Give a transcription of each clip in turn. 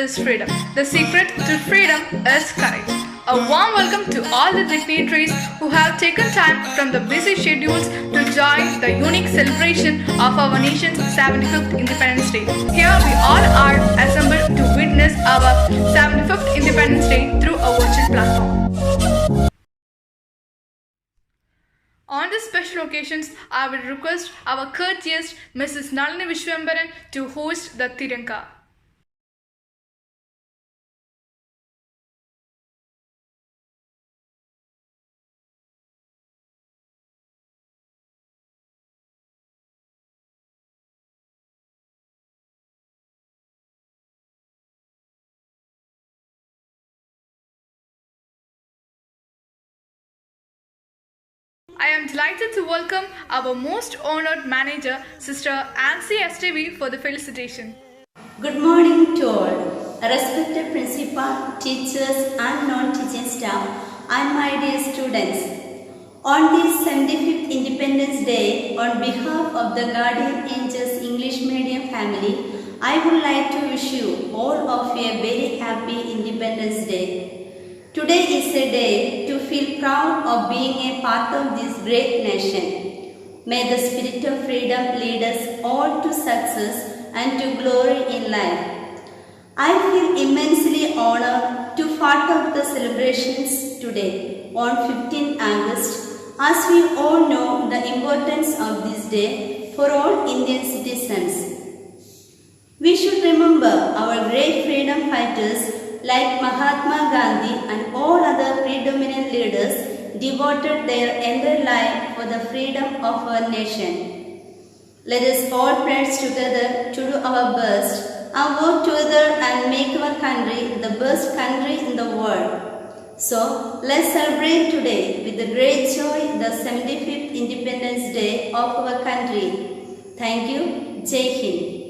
is freedom. The secret to freedom is courage. A warm welcome to all the dignitaries who have taken time from the busy schedules to join the unique celebration of our nation's 75th Independence Day. Here we all are assembled to witness our 75th Independence Day through a virtual platform. On these special occasions, I will request our courteous Mrs. Nalini Vishwambaran to host the Tiranka. I am delighted to welcome our most honored manager, Sister Ansi STV, for the felicitation. Good morning to all. Respected principal, teachers and non-teaching staff and my dear students. On this 75th Independence Day, on behalf of the Guardian Angels English Medium family, I would like to wish you all of you a very happy Independence Day. Today is a day to feel proud of being a part of this great nation. May the spirit of freedom lead us all to success and to glory in life. I feel immensely honored to part of the celebrations today on 15 August, as we all know the importance of this day for all Indian citizens. We should remember our great freedom fighters like Mahatma Gandhi and all other predominant leaders devoted their entire life for the freedom of our nation. Let us all pledge together to do our best and work together and make our country the best country in the world. So, let's celebrate today with the great joy the 75th Independence Day of our country. Thank you. Jai Hind.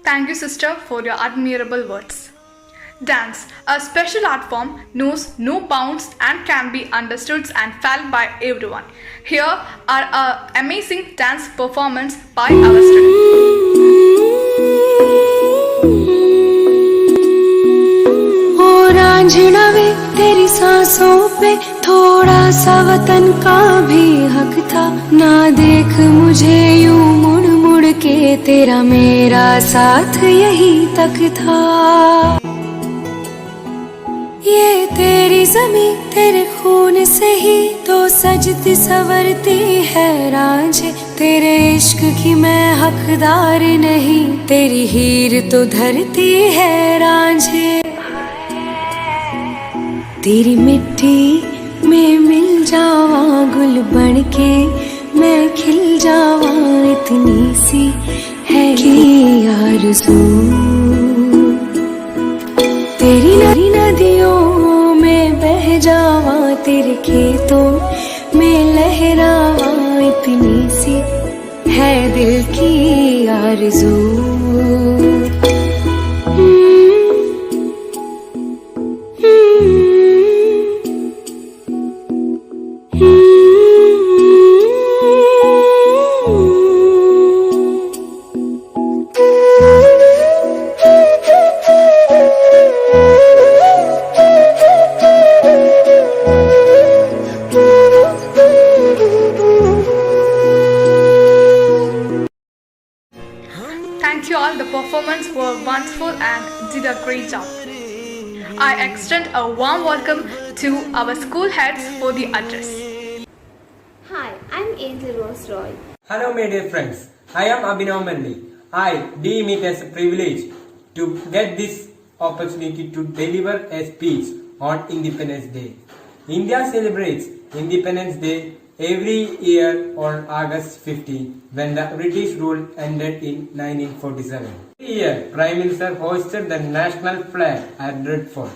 Thank you, sister, for your admirable words. Dance, a special art form, knows no bounds and can be understood and felt by everyone. Here are an amazing dance performance by our students. Raanjhanaa वे तेरी सांसों पे थोड़ा सा वतन का भी हक था ना देख मुझे यूं मुड़ मुड़ के तेरा मेरा साथ यही तक था ये तेरी ज़मीं तेरे खून से ही तो सजती संवरती है रांझे तेरे इश्क की मैं हकदार नहीं तेरी हीर तो धरती है रांझे तेरी मिट्टी में मिल जावा गुल बन के मैं खिल जावा इतनी सी है कि आरज़ू तेरी नदियों में बह जावा तेरे खेतों में लहरावा इतनी सी है दिल की आरज़ू Thank you all. The performance were wonderful and did a great job. I extend a warm welcome to our school heads for the address. Hi, I'm Angel Rose Roy. Hello my dear friends, I am Abhinav Mandi. I deem it as a privilege to get this opportunity to deliver a speech on Independence Day. India celebrates Independence Day every year on August 15 when the British rule ended in 1947. Every year, Prime Minister hoisted the national flag at Red Fort.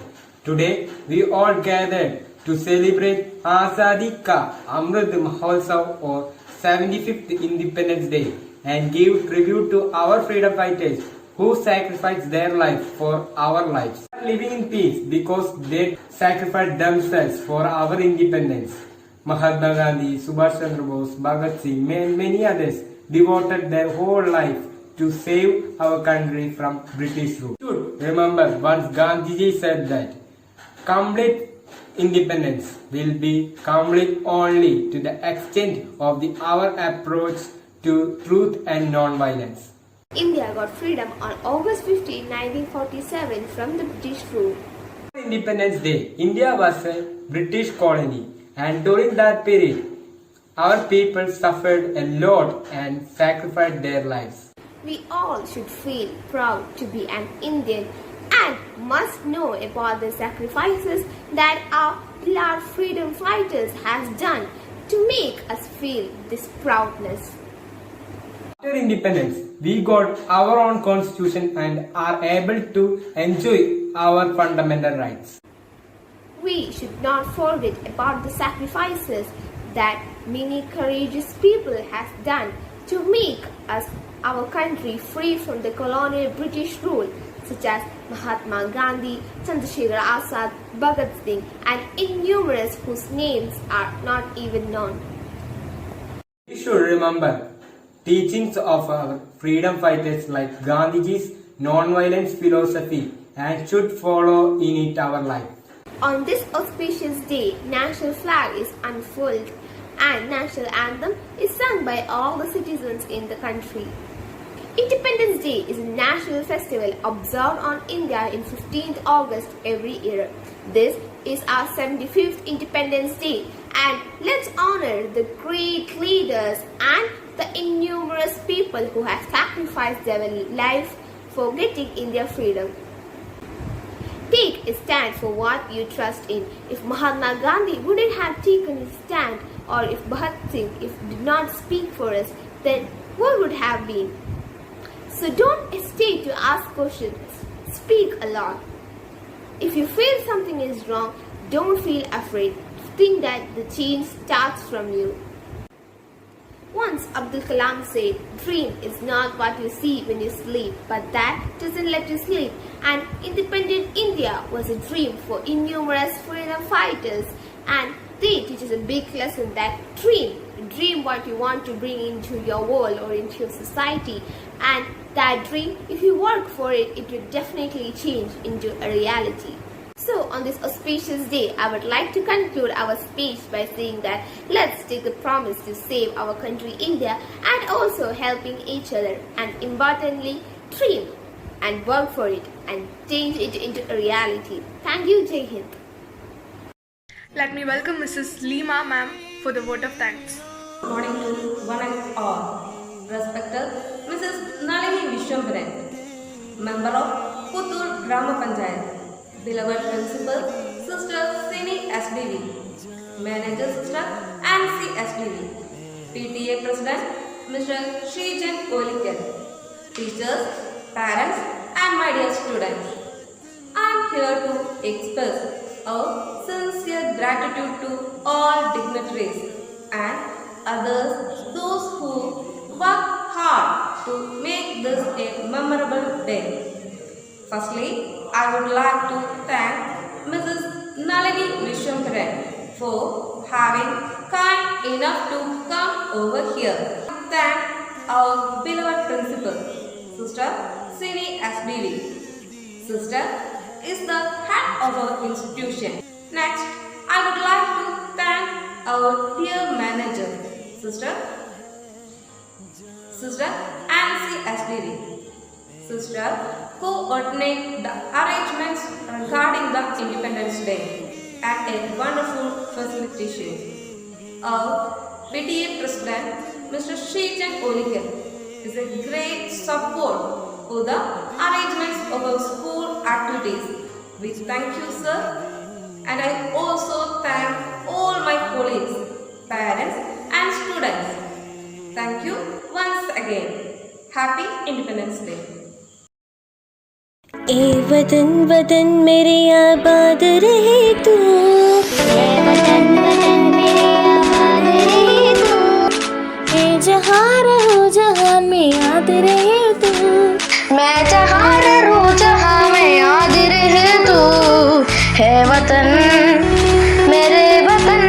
Today, we all gathered to celebrate Azadi Ka Amrit Mahotsav or 75th Independence Day and give tribute to our freedom fighters who sacrificed their life for our lives. Living in peace because they sacrificed themselves for our independence. Mahatma Gandhi, Subhash Chandra Bose, Bhagat Singh, and many others devoted their whole life to save our country from British rule. You should remember once Gandhiji said that complete independence will be complete only to the extent of our approach to truth and non-violence. India got freedom on August 15, 1947 from the British rule. Independence Day, India was a British colony, and during that period, our people suffered a lot and sacrificed their lives. We all should feel proud to be an Indian and must know about the sacrifices that our beloved freedom fighters has done to make us feel this proudness. After independence, we got our own constitution and are able to enjoy our fundamental rights. We should not forget about the sacrifices that many courageous people have done to make us our country free from the colonial British rule, such as Mahatma Gandhi, Chandrasekhar Azad, Bhagat Singh, and innumerous whose names are not even known. We should remember teachings of our freedom fighters like Gandhiji's non-violence philosophy and should follow in it our life. On this auspicious day, national flag is unfurled and national anthem is sung by all the citizens in the country. Independence Day is a national festival observed on India in 15th August every year. This is our 75th Independence Day, and let's honor the great leaders and the innumerous people who have sacrificed their life for getting India freedom. Take a stand for what you trust in. If Mahatma Gandhi wouldn't have taken his stand, or if Bhagat Singh did not speak for us, then what would have been? So don't hesitate to ask questions. Speak a lot. If you feel something is wrong, don't feel afraid. Think that the change starts from you. Once Abdul Kalam said, "Dream is not what you see when you sleep, but that doesn't let you sleep." And independent India was a dream for innumerous freedom fighters, and they teach us a big lesson that dream what you want to bring into your world or into your society, and that dream, if you work for it, it will definitely change into a reality. So on this auspicious day, I would like to conclude our speech by saying that let's take the promise to save our country India and also helping each other, and importantly, dream and work for it and change it into a reality. Thank you, Jai Hind. Let me welcome Mrs. Lima ma'am for the vote of thanks. Good morning to one and all. Respected Mrs. Nalini Vishwambaran, Member of Puttur Grama Panchayat, beloved Principal Sister Sini SDV, Manager Sister Ansi SDV, PTA President Mr. Shrijan Kolikar, teachers, parents and my dear students. I am here to express our sincere gratitude to all dignitaries and others, those who work hard to make this a memorable day. Firstly, I would like to thank Mrs. Nalini Vishwambaran for having kind enough to come over here. Thank our beloved principal, Sister Sini SBV. Sister is the head of our institution. Next, I would like to thank our dear manager, Sister Ansi SDV. Sister coordinate the arrangements regarding the Independence Day and a wonderful facilitation. Our PTA President, Mr. Shrijan Kolikar, is a great support for the arrangements of our school activities. We thank you, sir, and I also thank all my colleagues, parents and students. Thank you once again. Happy Independence Day. ए वतन वतन मेरे आबाद रहे तू, ए वतन वतन मेरे आबाद रहे तू, ए जहाँ रहो जहाँ में याद रहे तू, मैं जहाँ रहूँ जहाँ में याद रहे तू, है वतन मेरे वतन।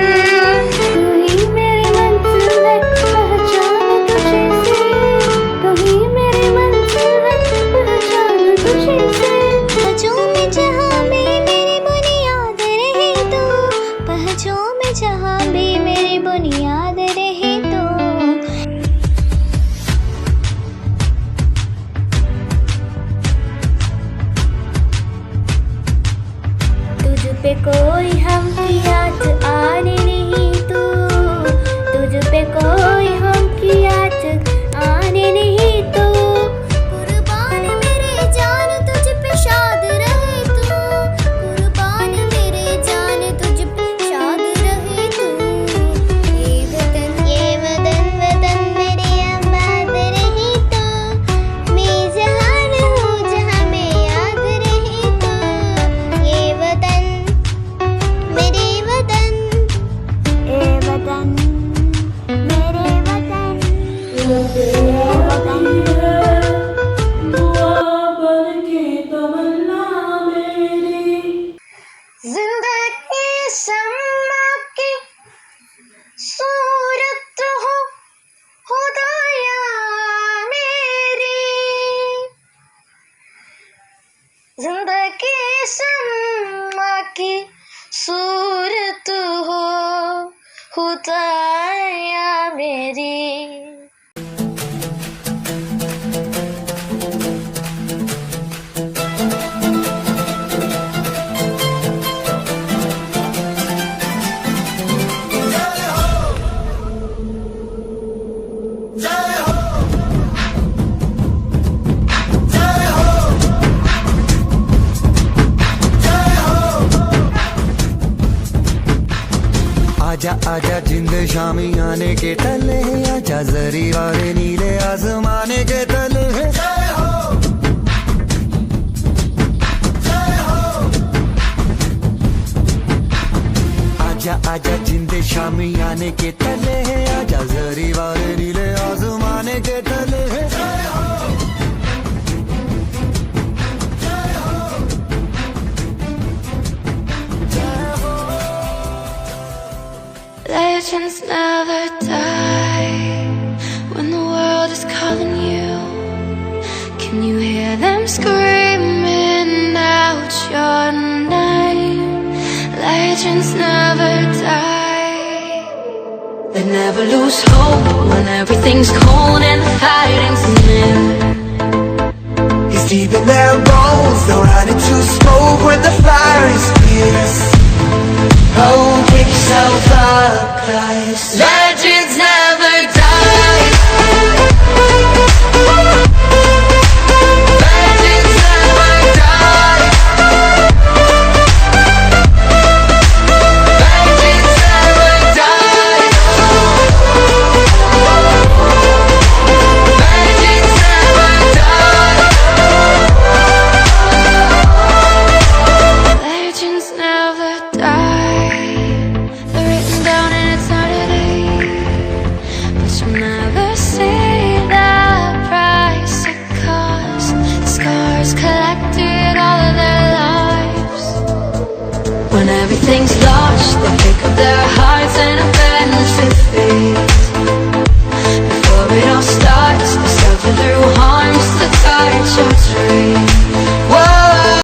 तू ही मेरी मंजिल है, पहचान तुझे से, तू ही मेरी मंजिल जिंदगी शम्मा की सूरत हो खुदाया मेरी, जिंदगी शम्मा की सूरत हो खुदाया मेरी। आजा आजा जिंद शामी आने के तले है, आजा जरी वाले नीले आसमाने के तले है। आजा आजा जिंद शामी आने के तले है, आजा जरी वाले नीले आसमाने के तले है। Legends never die when the world is calling you. Can you hear them screaming out your name? Legends never die. They never lose hope when everything's cold and the fighting's near. It's deep in their bones, they'll run into smoke when the fire is fierce. Oh, pick yourself up, guys. Legends never die. Legends never die. Legends never die. Legends never die. Legends never die. They're written down and it's not a day, but you'll never see the price it cost. Scars collected all of their lives. When everything's lost, they pick up their hearts and avenge defeat. Before it all starts, they suffer through harms to touch your tree.